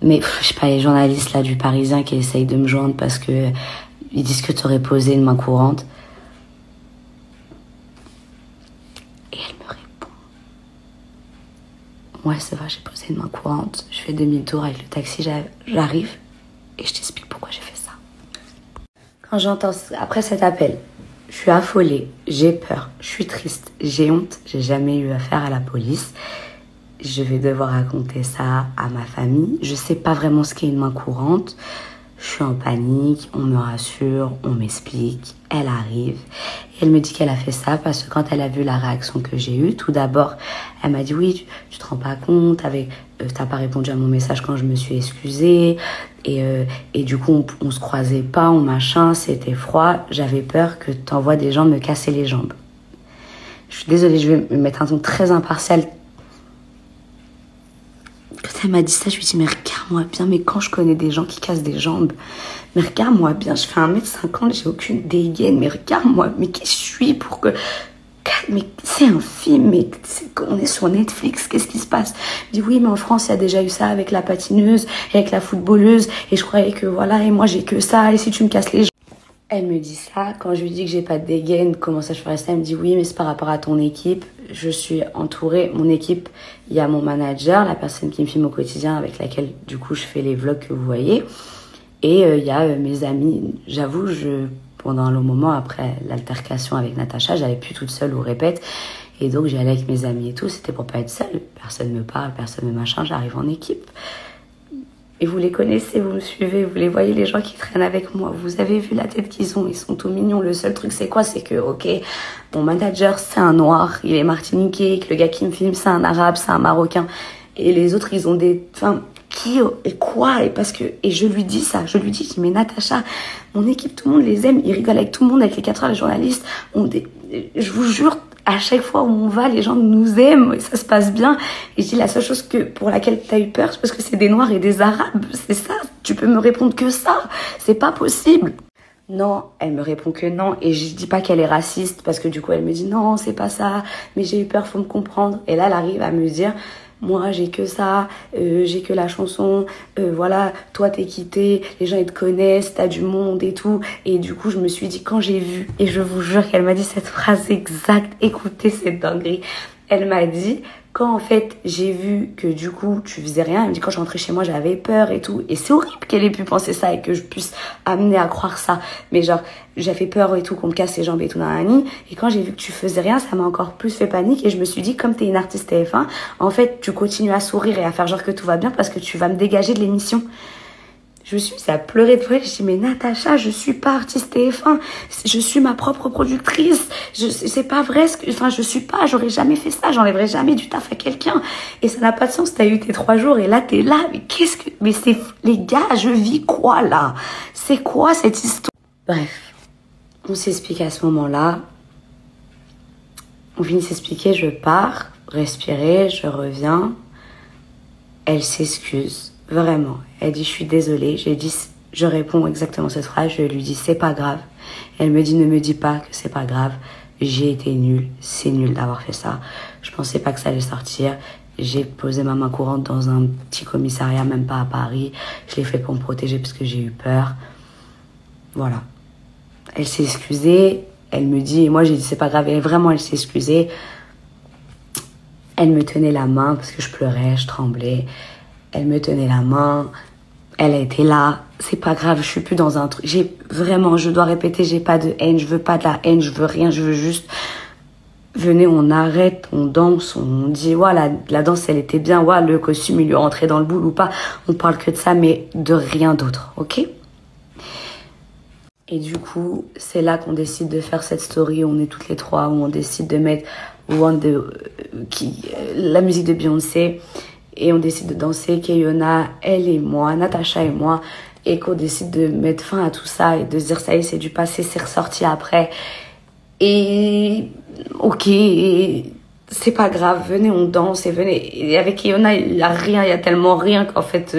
Mais je sais pas, les journalistes là du Parisien qui essayent de me joindre parce que ils disent que tu aurais posé une main courante. Et elle me répond, ouais, c'est vrai, j'ai posé une main courante. Je fais demi-tour avec le taxi, j'arrive et je t'explique pourquoi j'ai fait ça. Quand j'entends, après cet appel, je suis affolée, j'ai peur, je suis triste, j'ai honte, j'ai jamais eu affaire à la police. Je vais devoir raconter ça à ma famille. Je sais pas vraiment ce qu'est une main courante. Je suis en panique, on me rassure, on m'explique. Elle arrive et elle me dit qu'elle a fait ça parce que quand elle a vu la réaction que j'ai eue, tout d'abord, elle m'a dit oui, tu te rends pas compte, t'as pas répondu à mon message quand je me suis excusée et du coup on se croisait pas, c'était froid, j'avais peur que t'envoies des gens me casser les jambes. Je suis désolée, je vais me mettre un ton très impartial. Quand elle m'a dit ça, je lui ai dit, mais regarde-moi bien, mais quand je connais des gens qui cassent des jambes, mais regarde-moi bien, je fais 1m50, j'ai aucune dégaine, mais regarde-moi, mais qui je suis pour que... Mais c'est un film, mais on est sur Netflix, qu'est-ce qui se passe? Je dis oui, mais en France, il y a déjà eu ça avec la patineuse, et avec la footballeuse, et je croyais que voilà, et moi j'ai que ça, et si tu me casses les jambes... Elle me dit ça, quand je lui dis que j'ai pas de dégaine, comment ça je ferais ça? Elle me dit oui, mais c'est par rapport à ton équipe. Je suis entourée, mon équipe, il y a mon manager, la personne qui me filme au quotidien, avec laquelle du coup je fais les vlogs que vous voyez. Et il y a mes amis. J'avoue, pendant un long moment après l'altercation avec Natacha, j'allais plus toute seule au répète. Et donc j'allais avec mes amis et tout, c'était pour pas être seule. Personne me parle, personne me machin, j'arrive en équipe. Et vous les connaissez, vous me suivez, vous les voyez, les gens qui traînent avec moi. Vous avez vu la tête qu'ils ont, ils sont tout mignons. Le seul truc, c'est quoi? C'est que, ok, mon manager, c'est un noir, il est martiniquais, que le gars qui me filme, c'est un arabe, c'est un marocain. Et les autres, ils ont des... Enfin, qui et quoi? Et je lui dis ça, je dis, mais Natacha, mon équipe, tout le monde les aime, ils rigolent avec tout le monde, avec les 4 heures, les journalistes. Je vous jure, à chaque fois où on va, les gens nous aiment et ça se passe bien. Et je dis, la seule chose pour laquelle tu as eu peur, c'est parce que c'est des Noirs et des Arabes. C'est ça. Tu peux me répondre que ça. C'est pas possible. Non, elle me répond que non. Et je dis pas qu'elle est raciste parce que du coup, elle me dit non, c'est pas ça. Mais j'ai eu peur, faut me comprendre. Et là, elle arrive à me dire, moi, j'ai que ça, j'ai que la chanson, voilà, toi, t'es quitté, les gens, ils te connaissent, t'as du monde et tout. Et du coup, je me suis dit, quand j'ai vu, et je vous jure qu'elle m'a dit cette phrase exacte, écoutez cette dinguerie. Elle m'a dit, quand en fait, j'ai vu que du coup, tu faisais rien, elle me dit, quand je rentrais chez moi, j'avais peur et tout. Et c'est horrible qu'elle ait pu penser ça et que je puisse amener à croire ça. Mais genre, j'avais peur et tout, qu'on me casse les jambes et tout, nanani. Et quand j'ai vu que tu faisais rien, ça m'a encore plus fait panique. Et je me suis dit, comme t'es une artiste TF1, en fait, tu continues à sourire et à faire genre que tout va bien parce que tu vas me dégager de l'émission. Je me suis mise à pleurer de rire. Je dis, mais Natacha, je suis pas artiste TF1. Je suis ma propre productrice. C'est pas vrai. J'aurais jamais fait ça. J'enlèverais jamais du taf à quelqu'un. Et ça n'a pas de sens. T'as eu tes 3 jours et là, t'es là. Mais les gars, je vis quoi, là? C'est quoi cette histoire? Bref. On s'explique à ce moment-là. On finit de s'expliquer. Je pars. Respirer. Je reviens. Elle s'excuse. Vraiment. Elle dit, je suis désolée. J'ai dit, Je réponds exactement cette phrase, je lui dis c'est pas grave. Elle me dit ne me dis pas que c'est pas grave. J'ai été nulle, c'est nul d'avoir fait ça. Je pensais pas que ça allait sortir. J'ai posé ma main courante dans un petit commissariat, même pas à Paris. Je l'ai fait pour me protéger parce que j'ai eu peur. Voilà. Elle s'est excusée. Elle me dit, et moi j'ai dit c'est pas grave. Et vraiment elle s'est excusée. Elle me tenait la main parce que je pleurais, je tremblais. Elle me tenait la main. Elle a été là. C'est pas grave, je suis plus dans un truc. Je dois répéter, j'ai pas de haine. Je veux pas de la haine, je veux rien. Je veux juste... Venez, on arrête, on danse, on dit, ouais, la danse, elle était bien, ouais, le costume, il lui est rentré dans le boule ou pas. On parle que de ça, mais de rien d'autre, ok? Et du coup, c'est là qu'on décide de faire cette story, on est toutes les trois, où on décide de mettre la musique de Beyoncé, et on décide de danser, Keyona, elle et moi, Natacha et moi, et qu'on décide de mettre fin à tout ça, et de se dire, ça y est, c'est du passé, c'est ressorti après. Et ok, c'est pas grave, venez, on danse et venez. Et avec Iona, il y a tellement rien qu'en fait,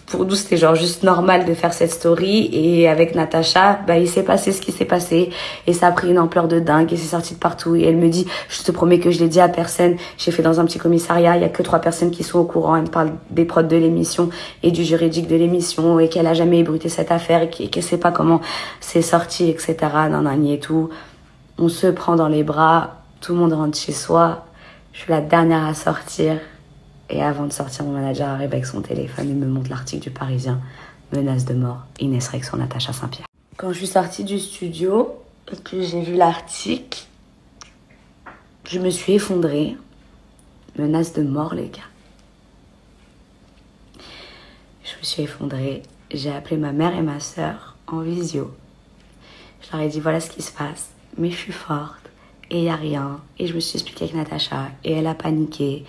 pour nous, c'était genre juste normal de faire cette story. Et avec Natacha, il s'est passé ce qui s'est passé. Et ça a pris une ampleur de dingue et c'est sorti de partout. Et elle me dit, je te promets que je l'ai dit à personne. J'ai fait dans un petit commissariat, il y a que 3 personnes qui sont au courant. Elle me parle des prods de l'émission et du juridique de l'émission et qu'elle a jamais ébruité cette affaire et qu'elle sait pas comment c'est sorti, etc. Nanani et tout. On se prend dans les bras, tout le monde rentre chez soi. Je suis la dernière à sortir. Et avant de sortir, mon manager arrive avec son téléphone et me montre l'article du Parisien. Menace de mort, Inès Rexon, Natacha Saint-Pierre. Quand je suis sortie du studio et que j'ai vu l'article, je me suis effondrée. Menace de mort, les gars. Je me suis effondrée. J'ai appelé ma mère et ma sœur en visio. Je leur ai dit, voilà ce qui se passe. Mais je suis forte et il n'y a rien. Et je me suis expliquée avec Natacha et elle a paniqué.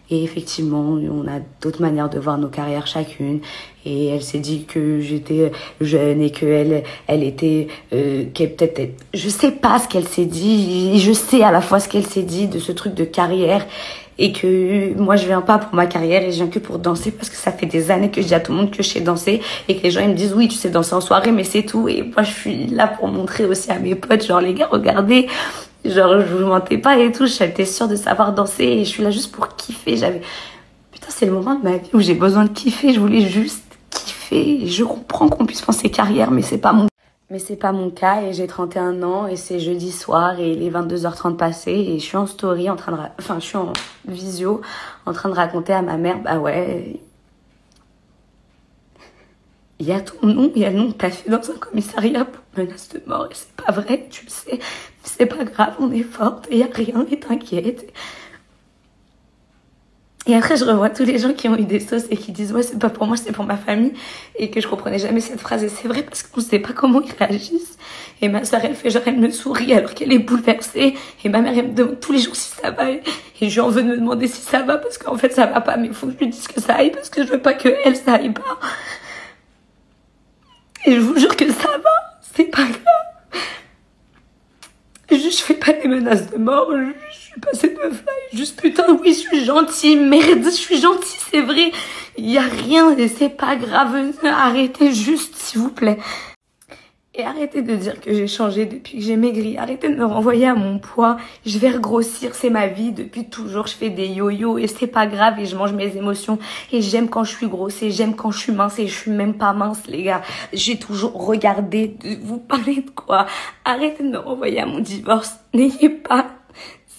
Et effectivement, on a d'autres manières de voir nos carrières chacune. Et elle s'est dit que j'étais jeune et qu'elle était... qu'elle peut-être... Je sais pas ce qu'elle s'est dit. Et je sais à la fois ce qu'elle s'est dit de ce truc de carrière. Et que moi, je viens pas pour ma carrière et je viens que pour danser parce que ça fait des années que je dis à tout le monde que je sais danser et que les gens ils me disent oui, tu sais danser en soirée, mais c'est tout. Et moi, je suis là pour montrer aussi à mes potes, genre les gars, regardez, genre je vous mentais pas et tout, j'étais sûre de savoir danser et je suis là juste pour kiffer. Putain, c'est le moment de ma vie où j'ai besoin de kiffer, je voulais juste kiffer. Je comprends qu'on puisse penser carrière, mais c'est pas mon cas et j'ai 31 ans et c'est jeudi soir et il est 22h30 passé et je suis en story je suis en visio en train de raconter à ma mère, bah ouais, il y a ton nom, il y a le nom que t'as fait dans un commissariat pour menace de mort et c'est pas vrai, tu le sais, c'est pas grave, on est forte et y a rien et t'inquiète. Et après, je revois tous les gens qui ont eu des sauces et qui disent « Ouais, c'est pas pour moi, c'est pour ma famille. » Et que je comprenais jamais cette phrase. Et c'est vrai parce qu'on sait pas comment ils réagissent. Et ma soeur, elle fait genre, elle me sourit alors qu'elle est bouleversée. Et ma mère, elle me demande tous les jours si ça va. Et je lui en veux de me demander si ça va parce qu'en fait, ça va pas. Mais il faut que je lui dise que ça aille parce que je veux pas que elle, ça aille pas. Et je vous jure que ça va. C'est pas grave. Je fais pas des menaces de mort, je suis passée de fly. Juste putain, oui, je suis gentille, merde, je suis gentille, c'est vrai. Il y a rien et c'est pas grave. Arrêtez juste, s'il vous plaît. Et arrêtez de dire que j'ai changé depuis que j'ai maigri. Arrêtez de me renvoyer à mon poids. Je vais regrossir, c'est ma vie. Depuis toujours, je fais des yo-yo et c'est pas grave et je mange mes émotions. Et j'aime quand je suis grosse et j'aime quand je suis mince et je suis même pas mince, les gars. J'ai toujours regardé de vous parler de quoi. Arrêtez de me renvoyer à mon divorce. N'ayez pas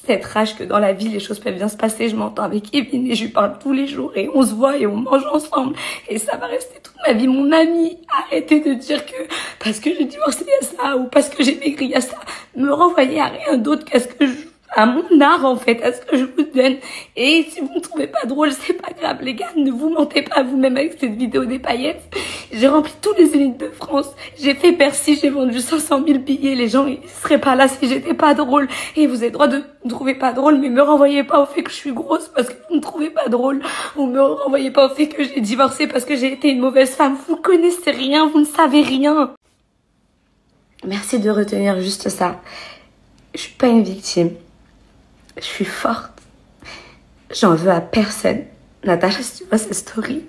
cette rage que dans la vie, les choses peuvent bien se passer. Je m'entends avec Kevin et je lui parle tous les jours et on se voit et on mange ensemble. Et ça va rester toute ma vie. Mon ami, arrêtez de dire que parce que j'ai divorcé, il y a ça ou parce que j'ai maigri, il y a ça. Me renvoyer à rien d'autre qu'à ce que à mon art en fait, à ce que je vous donne. Et si vous ne trouvez pas drôle, c'est pas grave les gars, ne vous mentez pas vous-même avec cette vidéo des paillettes. J'ai rempli tous les Zéniths de France, j'ai fait Bercy, j'ai vendu 500 000 billets, les gens ils seraient pas là si j'étais pas drôle. Et vous avez le droit de me trouver pas drôle, mais me renvoyez pas au fait que je suis grosse parce que vous me trouvez pas drôle. Ou me renvoyez pas au fait que j'ai divorcé parce que j'ai été une mauvaise femme. Vous connaissez rien, vous ne savez rien. Merci de retenir juste ça. Je suis pas une victime. Je suis forte. J'en veux à personne. Natacha, si tu vois cette story,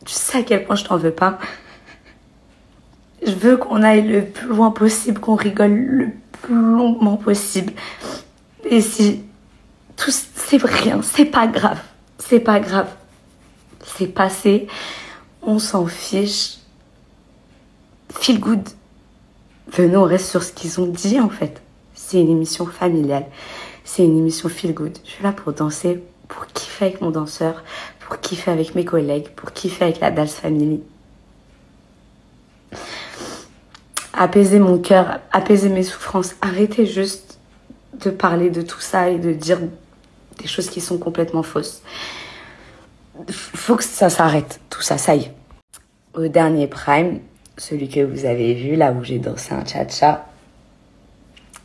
tu sais à quel point je t'en veux pas. Je veux qu'on aille le plus loin possible, qu'on rigole le plus longuement possible. Et si tout, c'est rien, c'est pas grave. C'est pas grave. C'est passé. On s'en fiche. Feel good. Venez, on reste sur ce qu'ils ont dit, en fait. C'est une émission familiale. C'est une émission feel good. Je suis là pour danser, pour kiffer avec mon danseur, pour kiffer avec mes collègues, pour kiffer avec la Dals Family. Apaiser mon cœur, apaiser mes souffrances. Arrêtez juste de parler de tout ça et de dire des choses qui sont complètement fausses. Faut que ça s'arrête, tout ça, ça y est. Au dernier Prime, celui que vous avez vu, là où j'ai dansé un cha-cha,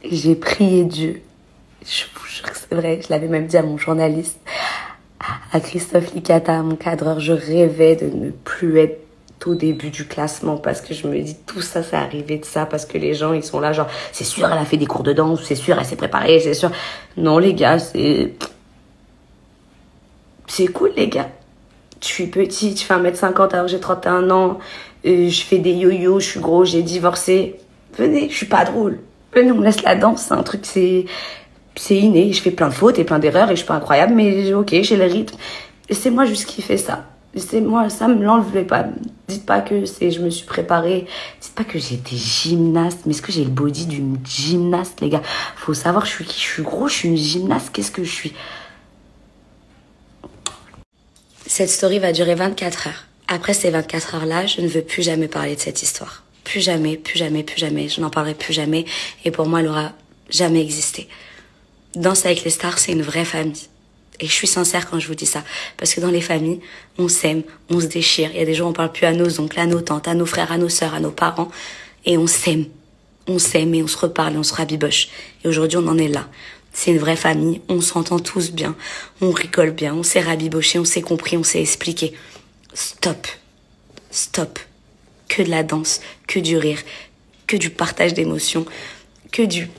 j'ai prié Dieu. Je vous jure que c'est vrai, je l'avais même dit à mon journaliste, à Christophe Licata, mon cadreur, je rêvais de ne plus être au début du classement parce que je me dis tout ça, c'est arrivé de ça parce que les gens, ils sont là genre, c'est sûr, elle a fait des cours de danse, c'est sûr, elle s'est préparée, c'est sûr. Non, les gars, c'est cool, les gars. Je suis petite, je fais 1m50 alors que j'ai 31 ans, je fais des yo-yo, je suis gros, j'ai divorcé. Venez, je suis pas drôle. Venez, on me laisse la danse, c'est un truc, c'est inné. Je fais plein de fautes et plein d'erreurs et je suis pas incroyable, mais ok, j'ai le rythme. Et c'est moi juste qui fais ça. C'est moi, ça me l'enlevez pas. Dites pas que je me suis préparée. Dites pas que j'étais gymnaste. Mais est-ce que j'ai le body d'une gymnaste, les gars? Faut savoir, je suis qui? Je suis gros, je suis une gymnaste. Qu'est-ce que je suis? Cette story va durer 24 heures. Après ces 24 heures-là, je ne veux plus jamais parler de cette histoire. Plus jamais, plus jamais, plus jamais. Je n'en parlerai plus jamais. Et pour moi, elle aura jamais existé. Danse avec les stars, c'est une vraie famille. Et je suis sincère quand je vous dis ça. Parce que dans les familles, on s'aime, on se déchire. Il y a des jours, on parle plus à nos oncles, à nos tantes, à nos frères, à nos sœurs, à nos parents. Et on s'aime. On s'aime et on se reparle et on se rabiboche. Et aujourd'hui, on en est là. C'est une vraie famille. On s'entend tous bien. On rigole bien. On s'est rabiboché, on s'est compris, on s'est expliqué. Stop. Stop. Que de la danse, que du rire, que du partage d'émotions, que du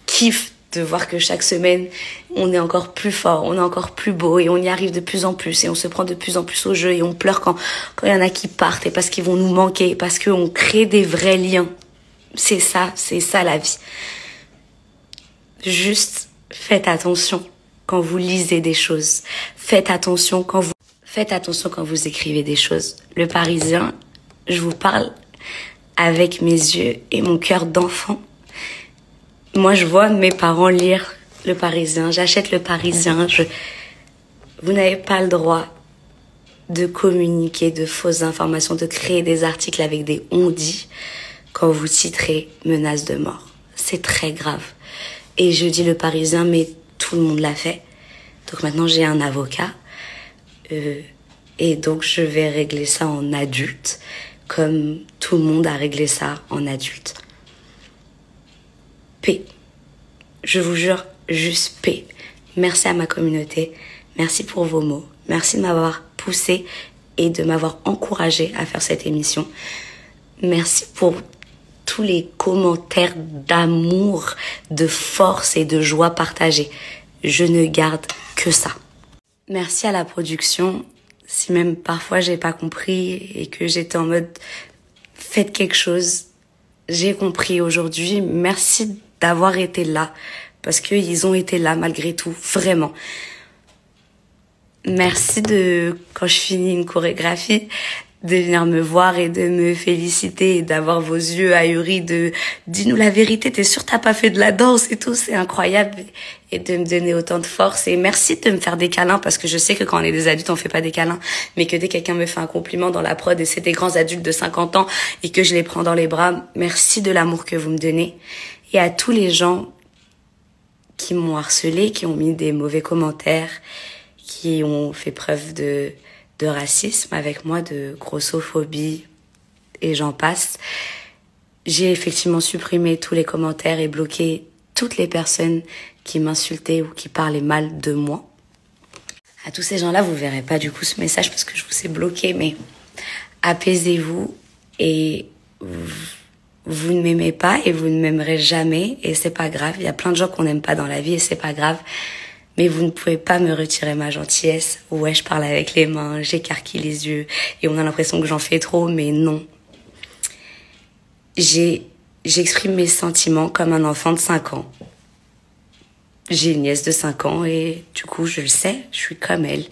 kiff de voir que chaque semaine, on est encore plus fort, on est encore plus beau et on y arrive de plus en plus et on se prend de plus en plus au jeu et on pleure quand il y en a qui partent et parce qu'ils vont nous manquer, parce qu'on crée des vrais liens. C'est ça la vie. Juste faites attention quand vous lisez des choses. Faites attention quand vous écrivez des choses. Le Parisien, je vous parle avec mes yeux et mon cœur d'enfant. Moi, je vois mes parents lire Le Parisien. J'achète Le Parisien. Vous n'avez pas le droit de communiquer de fausses informations, de créer des articles avec des on-dit quand vous titrez menace de mort. C'est très grave. Et je dis Le Parisien, mais tout le monde l'a fait. Donc maintenant, j'ai un avocat. Et donc, je vais régler ça en adulte, comme tout le monde a réglé ça en adulte. Paix. Je vous jure, juste paix. Merci à ma communauté. Merci pour vos mots. Merci de m'avoir poussé et de m'avoir encouragé à faire cette émission. Merci pour tous les commentaires d'amour, de force et de joie partagée. Je ne garde que ça. Merci à la production. Si même parfois j'ai pas compris et que j'étais en mode faites quelque chose, j'ai compris aujourd'hui. Merci d'avoir été là, parce qu'ils ont été là malgré tout, vraiment. Merci quand je finis une chorégraphie, de venir me voir et de me féliciter et d'avoir vos yeux ahuris de « dis-nous la vérité, t'es sûre t'as pas fait de la danse et tout, c'est incroyable » et de me donner autant de force. Et merci de me faire des câlins, parce que je sais que quand on est des adultes, on fait pas des câlins, mais que dès que quelqu'un me fait un compliment dans la prod et c'est des grands adultes de 50 ans et que je les prends dans les bras, merci de l'amour que vous me donnez. Et à tous les gens qui m'ont harcelé, qui ont mis des mauvais commentaires, qui ont fait preuve de racisme avec moi, de grossophobie et j'en passe. J'ai effectivement supprimé tous les commentaires et bloqué toutes les personnes qui m'insultaient ou qui parlaient mal de moi. À tous ces gens-là, vous verrez pas du coup ce message parce que je vous ai bloqué, mais apaisez-vous et vous ne m'aimez pas et vous ne m'aimerez jamais et c'est pas grave. Il y a plein de gens qu'on n'aime pas dans la vie et c'est pas grave. Mais vous ne pouvez pas me retirer ma gentillesse. Ouais, je parle avec les mains, j'écarquille les yeux et on a l'impression que j'en fais trop, mais non. j'exprime mes sentiments comme un enfant de 5 ans. J'ai une nièce de 5 ans et du coup, je le sais, je suis comme elle.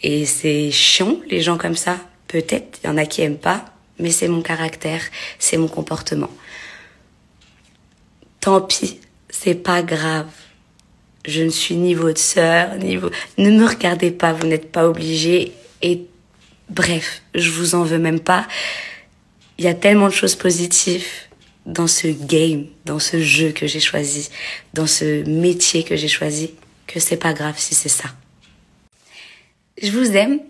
Et c'est chiant, les gens comme ça. Peut-être, il y en a qui aiment pas, mais c'est mon caractère, c'est mon comportement. Tant pis, c'est pas grave. Je ne suis ni votre sœur, Ne me regardez pas, vous n'êtes pas obligés. Et bref, je vous en veux même pas. Il y a tellement de choses positives dans ce game, dans ce jeu que j'ai choisi, dans ce métier que j'ai choisi, que c'est pas grave si c'est ça. Je vous aime,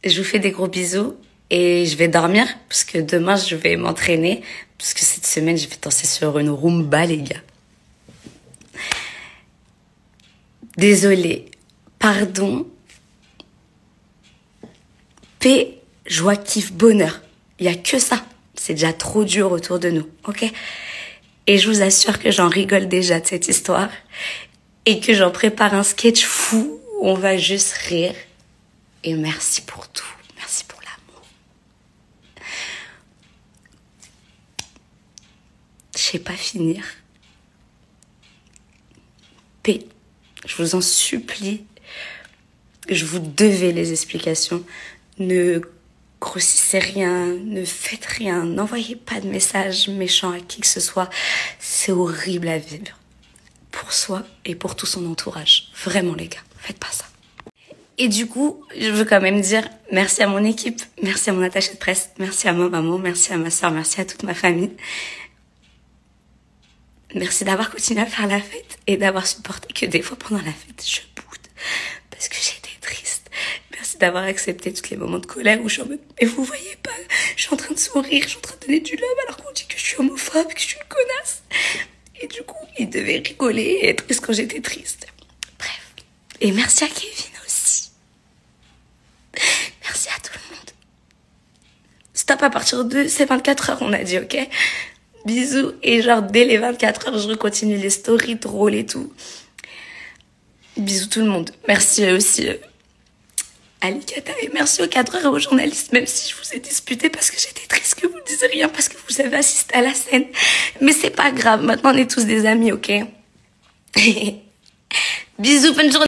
je vous fais des gros bisous et je vais dormir parce que demain je vais m'entraîner parce que cette semaine je vais danser sur une Roomba, les gars. Désolée, pardon, paix, joie, kiff, bonheur. Il y a que ça. C'est déjà trop dur autour de nous, ok? Et je vous assure que j'en rigole déjà de cette histoire et que j'en prépare un sketch fou où on va juste rire. Et merci pour tout. Merci pour l'amour. Je sais pas finir. Paix, je vous en supplie. Je vous devais les explications. Ne grossissez rien, ne faites rien, n'envoyez pas de messages méchants à qui que ce soit. C'est horrible à vivre. Pour soi et pour tout son entourage. Vraiment les gars, faites pas ça. Et du coup, je veux quand même dire merci à mon équipe, merci à mon attaché de presse, merci à ma maman, merci à ma soeur, merci à toute ma famille. Merci d'avoir continué à faire la fête et d'avoir supporté que des fois pendant la fête, je boude parce que j'étais triste. Merci d'avoir accepté tous les moments de colère où je suis en mode, mais vous voyez pas, je suis en train de sourire, je suis en train de donner du love alors qu'on dit que je suis homophobe, que je suis une connasse. Et du coup, ils devaient rigoler et être triste quand j'étais triste. Bref. Et merci à Kevin aussi. Merci à tout le monde. Stop à partir de ces 24 heures, on a dit, ok? Bisous. Et genre, dès les 24 heures, je continue les stories drôles et tout. Bisous tout le monde. Merci aussi Ali Kata et merci aux 4 heures et aux journalistes, même si je vous ai disputé parce que j'étais triste que vous ne disiez rien, parce que vous avez assisté à la scène. Mais c'est pas grave, maintenant on est tous des amis, ok? Bisous, bonne journée.